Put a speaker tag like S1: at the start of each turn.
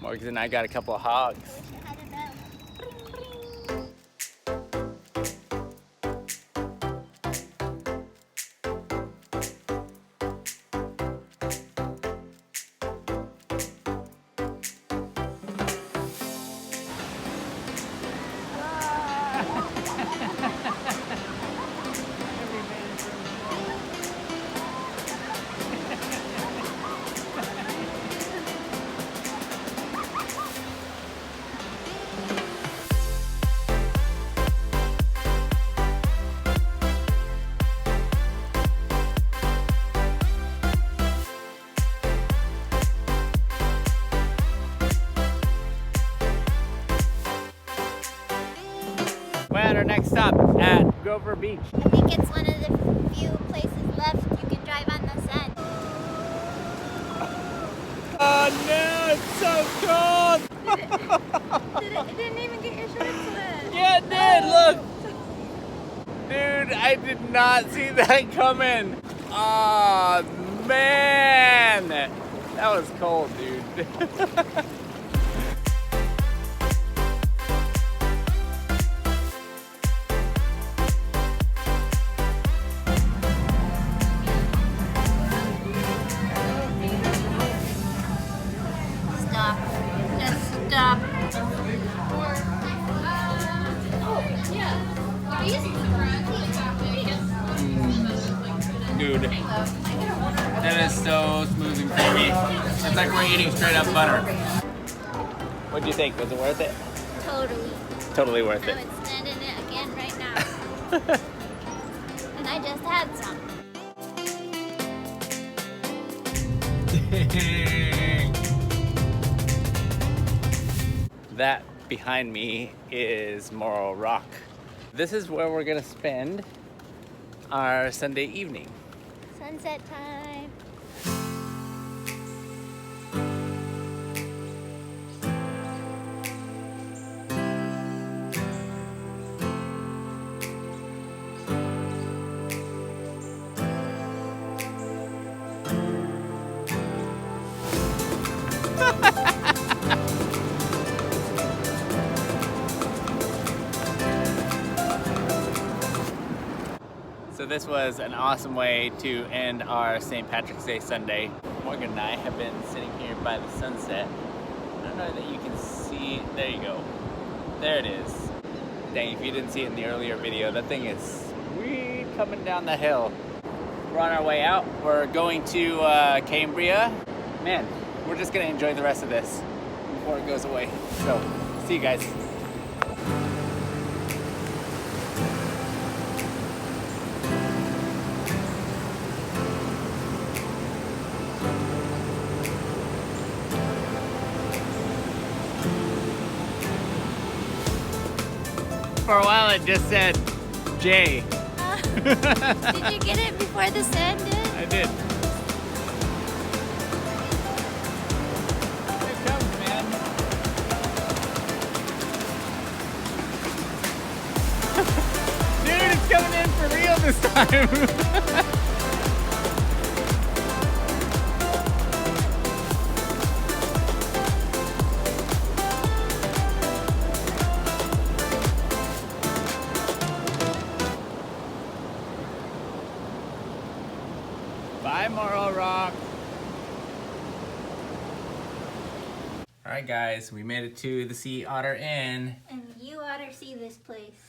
S1: Morgan and I got a couple of hogs. We're at our next stop at Grover Beach.
S2: I think it's one of the few places left you can drive on the sand.
S1: Oh no, it's so cold!
S2: It didn't even get your shorts wet.
S1: Yeah, it did, look! Dude, I did not see that coming. Oh man! That was cold, dude.
S2: Stop. Just stop.
S1: Dude, that is so smooth and creamy. It's like we're eating straight up butter. What do you think? Was it worth it?
S2: Totally.
S1: Totally worth
S2: I
S1: it.
S2: would stand in it again right now. And I just had some.
S1: That behind me is Morro Rock. This is where we're gonna spend our Sunday evening.
S2: Sunset time.
S1: So this was an awesome way to end our St. Patrick's Day Sunday. Morgan and I have been sitting here by the sunset. I don't know that you can see, there you go. There it is. Dang, if you didn't see it in the earlier video, that thing is sweet coming down the hill. We're on our way out. We're going to Cambria. Man, we're just gonna enjoy the rest of this before it goes away. So, see you guys. For a while it just said J.
S2: Did you get it before the sand did?
S1: I did. Here it comes, man. Dude, it's coming in for real this time. Bye, Morro Rock. All right, guys, we made it to the Sea Otter Inn.
S2: And you ought to see this place.